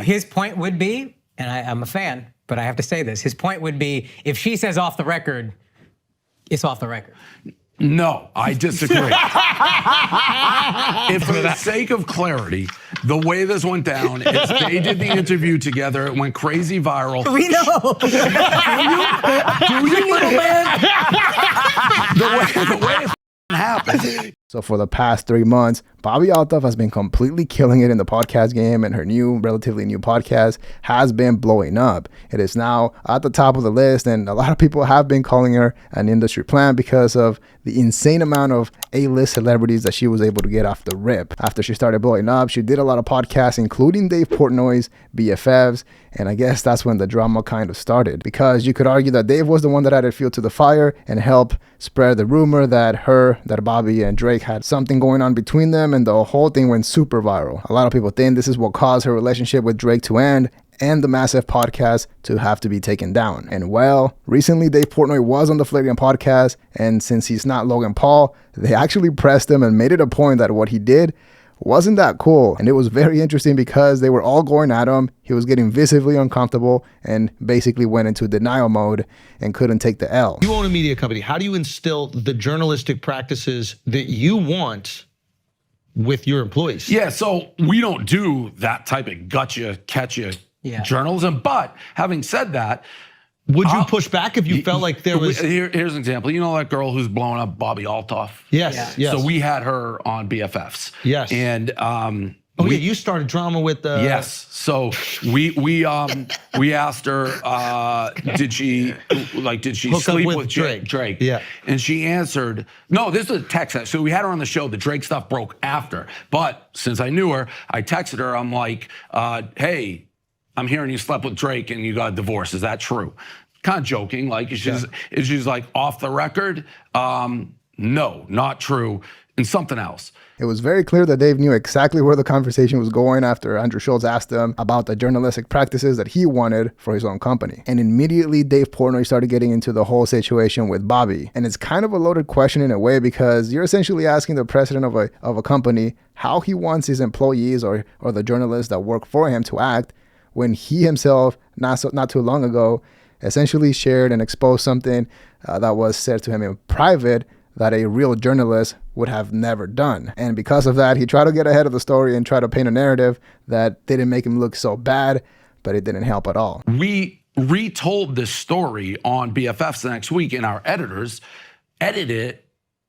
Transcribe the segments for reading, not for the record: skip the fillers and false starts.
His point would be, and I'm a fan, but I have to say this, his point would be, if she says off the record, it's off the record. No, I disagree. If for the sake of clarity, the way this went down is they did the interview together. It went crazy viral. We know. Do you, little man? The way it happened. So for the past 3 months, Bobbi Althoff has been completely killing it in the podcast game, and her relatively new podcast has been blowing up. It is now at the top of the list, and a lot of people have been calling her an industry plant because of the insane amount of A-list celebrities that she was able to get off the rip. After she started blowing up, she did a lot of podcasts, including Dave Portnoy's BFFs, and I guess that's when the drama kind of started, because you could argue that Dave was the one that added fuel to the fire and helped spread the rumor that Bobbi and Drake had something going on between them, and the whole thing went super viral. A lot of people think this is what caused her relationship with Drake to end and the massive podcast to have to be taken down. And well, recently Dave Portnoy was on the Flagrant podcast, and since he's not Logan Paul, they actually pressed him and made it a point that what he did wasn't that cool. And it was very interesting because they were all going at him. He was getting visibly uncomfortable and basically went into denial mode and couldn't take the L. You own a media company. How do you instill the journalistic practices that you want with your employees? Yeah, so we don't do that type of gotcha, catcha journalism. But having said that, would you push back if you felt like there was... Here's an example. You know that girl who's blowing up, Bobbi Althoff? Yes, yes. So we had her on BFFs. Yes. And you started drama with... Yes. So we asked her, did she sleep with Drake? Yeah. And she answered, no, this is a text. So we had her on the show. The Drake stuff broke after. But since I knew her, I texted her. I'm like, hey, I'm hearing you slept with Drake and you got a divorce. Is that true? Kind of joking. Like, she's like, off the record? No, not true. And something else. It was very clear that Dave knew exactly where the conversation was going after Andrew Schulz asked him about the journalistic practices that he wanted for his own company. And immediately Dave Portnoy started getting into the whole situation with Bobbi. And it's kind of a loaded question in a way, because you're essentially asking the president of a company how he wants his employees or the journalists that work for him to act, when he himself, not too long ago, essentially shared and exposed something that was said to him in private that a real journalist would have never done. And because of that, he tried to get ahead of the story and try to paint a narrative that didn't make him look so bad, but it didn't help at all. We retold this story on BFFs the next week, and our editors edited it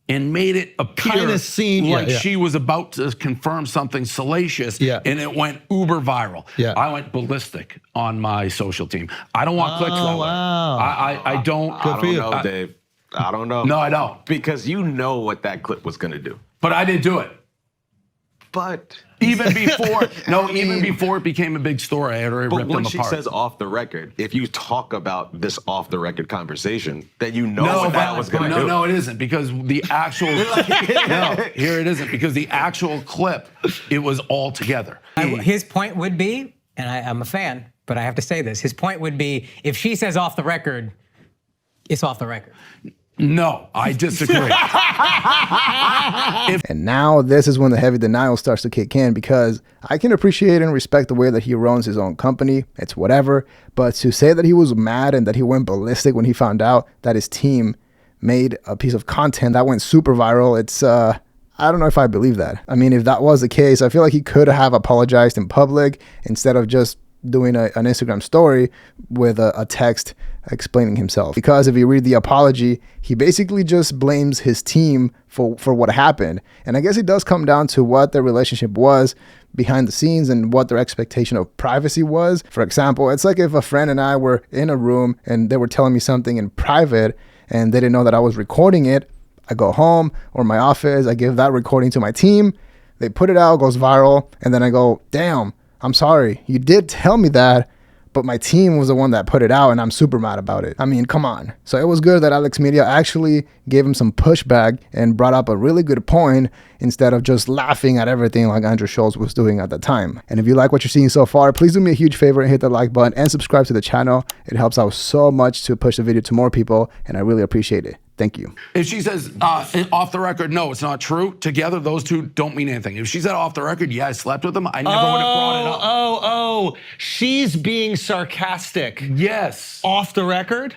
and made it appear like she was about to confirm something salacious, and it went uber viral. I went ballistic on my social team. I don't want clicks that way. I don't. I don't know, Dave. I don't know. No, I don't. Because you know what that clip was going to do. But I didn't do it. But even before, even before it became a big story, I had already ripped them apart. But when she says off the record, if you talk about this off the record conversation, then you know what that was going to do. No, it isn't, because the actual here it isn't, because the actual clip, it was all together. His point would be, and I'm a fan, but I have to say this, his point would be, if she says off the record, it's off the record. No, I disagree. And now this is when the heavy denial starts to kick in, because I can appreciate and respect the way that he runs his own company. It's whatever. But to say that he was mad and that he went ballistic when he found out that his team made a piece of content that went super viral, it's, I don't know if I believe that. I mean, if that was the case, I feel like he could have apologized in public instead of just doing an Instagram story with a text explaining himself. Because if you read the apology, he basically just blames his team for what happened. And I guess it does come down to what their relationship was behind the scenes and what their expectation of privacy was. For example, it's like if a friend and I were in a room and they were telling me something in private and they didn't know that I was recording it. I go home or my office, I give that recording to my team, they put it out, goes viral, and then I go, damn, I'm sorry, you did tell me that, but my team was the one that put it out and I'm super mad about it. I mean, come on. So it was good that Alex Media actually gave him some pushback and brought up a really good point instead of just laughing at everything like Andrew Schulz was doing at the time. And if you like what you're seeing so far, please do me a huge favor and hit the like button and subscribe to the channel. It helps out so much to push the video to more people, and I really appreciate it. Thank you. If she says off the record, no, it's not true, together those two don't mean anything. If she said off the record, yeah, I slept with him, I never would have brought it up. She's being sarcastic. Yes. Off the record?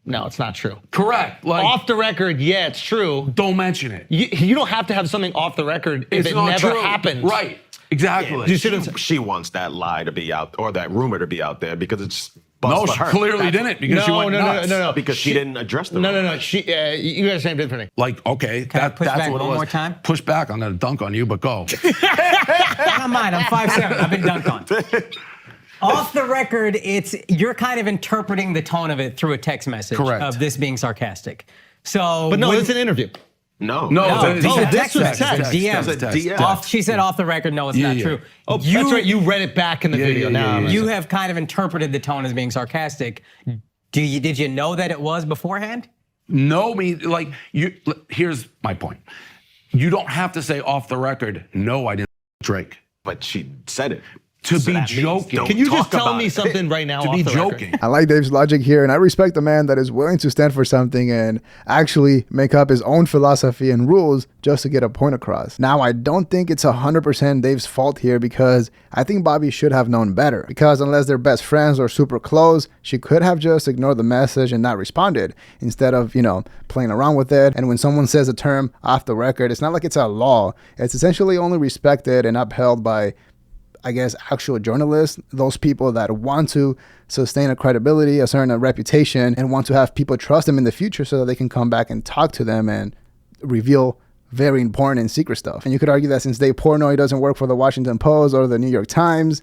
No, it's not true. Correct. Like, Off the record, yeah, it's true. don't mention it. You don't have to have something off the record if It's it not never true. happened. Right. Exactly. She wants that lie to be out, or that rumor to be out there, because it's No, busts she for her. clearly didn't, because she went nuts. No. Because she didn't address the rumor. No. You guys are saying different thing. Like, okay, Can I push that's back what it one was. more time? Push back. I'm gonna dunk on you, but go. I don't mind. I'm 5'7". I've been dunked on. Off the record, you're kind of interpreting the tone of it through a text message Correct. of this being sarcastic. So, But no, it's an interview. No. this is a text was message. text. DM. That's a DM. She said off the record, no, it's not Yeah. true. Oh, that's right. You read it back in the video. Now You have kind of interpreted the tone as being sarcastic. Did you know that it was beforehand? No, here's my point. You don't have to say off the record, no, I didn't Drake. But she said it. To So be that means joking. don't Can you just talk tell about me it. something right now? To off be the record? joking. I like Dave's logic here, and I respect a man that is willing to stand for something and actually make up his own philosophy and rules just to get a point across. Now, I don't think it's 100% Dave's fault here, because I think Bobby should have known better. Because unless they're best friends or super close, she could have just ignored the message and not responded instead of, playing around with it. And when someone says a term off the record, it's not like it's a law. It's essentially only respected and upheld by, I guess, actual journalists, those people that want to sustain a credibility, a certain reputation, and want to have people trust them in the future so that they can come back and talk to them and reveal very important and secret stuff. And you could argue that since Dave Portnoy doesn't work for the Washington Post or the New York Times,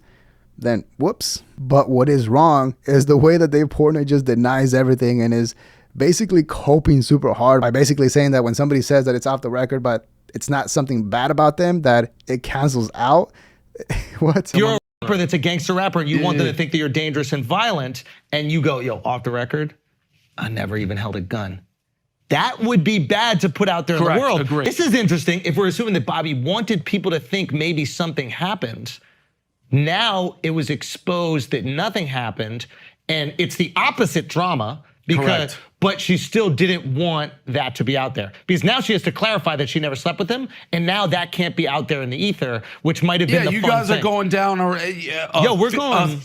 then whoops. But what is wrong is the way that Dave Portnoy just denies everything and is basically coping super hard by basically saying that when somebody says that it's off the record, but it's not something bad about them, that it cancels out. What? You're a rapper that's a gangster rapper, and you want them to think that you're dangerous and violent, and you go, yo, off the record, I never even held a gun. That would be bad to put out there in Correct. the world. Agreed. This is interesting. If we're assuming that Bobby wanted people to think maybe something happened, now it was exposed that nothing happened, and it's the opposite drama. Correct. But she still didn't want that to be out there, because now she has to clarify that she never slept with him, and now that can't be out there in the ether, which might have been the you fun guys thing. are going down we're going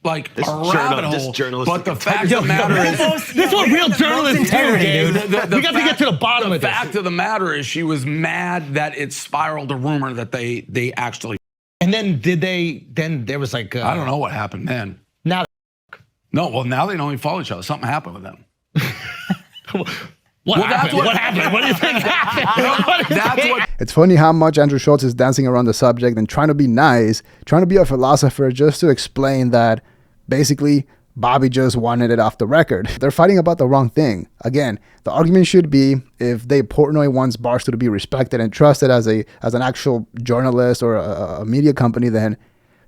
a rabbit hole. journalistic But the fact of the matter is, This is what real journalists do, integrity, Gabe. dude. We got to get to the bottom of the this. fact of the matter is, she was mad that it spiraled a rumor that they actually. And then then there was like, I don't know what happened then. Now, No, well, now they don't even follow each other. Something happened with them. what happened? What happened? What do you think happened? That's what. It's funny how much Andrew Schulz is dancing around the subject and trying to be nice, trying to be a philosopher just to explain that basically Bobby just wanted it off the record. They're fighting about the wrong thing. Again, the argument should be, if Dave Portnoy wants Barstool to be respected and trusted as an actual journalist or a media company, then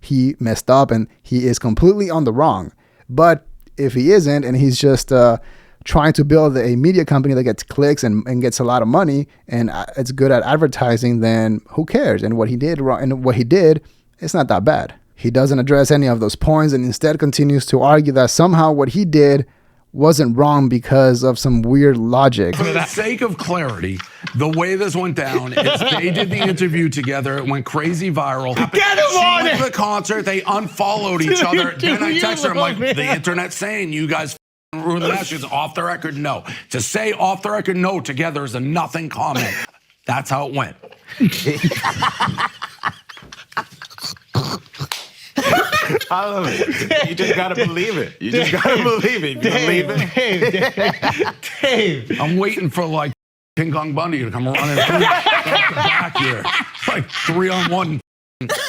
he messed up and he is completely on the wrong. But if he isn't, and he's just trying to build a media company that gets clicks and gets a lot of money and it's good at advertising, then who cares? And what he did wrong, and what he did, it's not that bad. He doesn't address any of those points and instead continues to argue that somehow what he did wasn't wrong because of some weird logic. For the sake of clarity, the way this went down is they did the interview together. It went crazy viral. Get him She on went it! to the concert. They unfollowed each other. Then I texted her. I'm like, man. the internet's saying you guys ruined the match. She's off the record. No. To say off the record no together is a nothing comment. That's how it went. I love it. You just gotta believe it. You just gotta believe it. You believe it. Dave. I'm waiting for like King Kong Bundy to come running through the back here. Like 3-on-1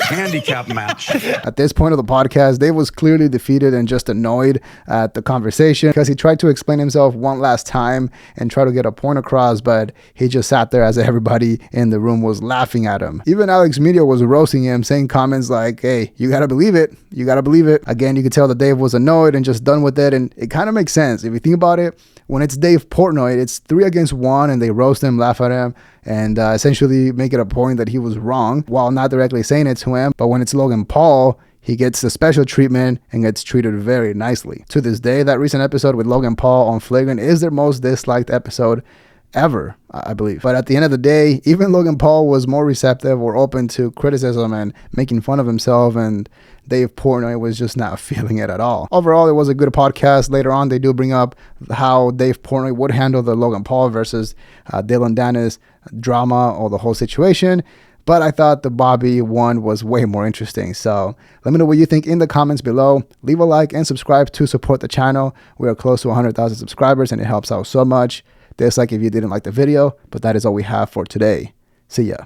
handicap match. At this point of the podcast, Dave was clearly defeated and just annoyed at the conversation because he tried to explain himself one last time and try to get a point across, but he just sat there as everybody in the room was laughing at him. Even Alex Media was roasting him, saying comments like, hey, you gotta believe it. You gotta believe it. Again, you could tell that Dave was annoyed and just done with it, and it kind of makes sense. If you think about it, when it's Dave Portnoy, it's 3 against 1 and they roast him, laugh at him, and essentially make it a point that he was wrong while not directly saying it to him. But when it's Logan Paul, he gets the special treatment and gets treated very nicely. To this day, that recent episode with Logan Paul on Flagrant is their most disliked episode ever, I believe. But at the end of the day, even Logan Paul was more receptive or open to criticism and making fun of himself, and Dave Portnoy was just not feeling it at all. Overall, it was a good podcast. Later on, they do bring up how Dave Portnoy would handle the Logan Paul versus Dylan Dennis drama or the whole situation. But I thought the Bobby one was way more interesting. So let me know what you think in the comments below. Leave a like and subscribe to support the channel. We are close to 100,000 subscribers and it helps out so much. Dislike if you didn't like the video, but that is all we have for today. See ya.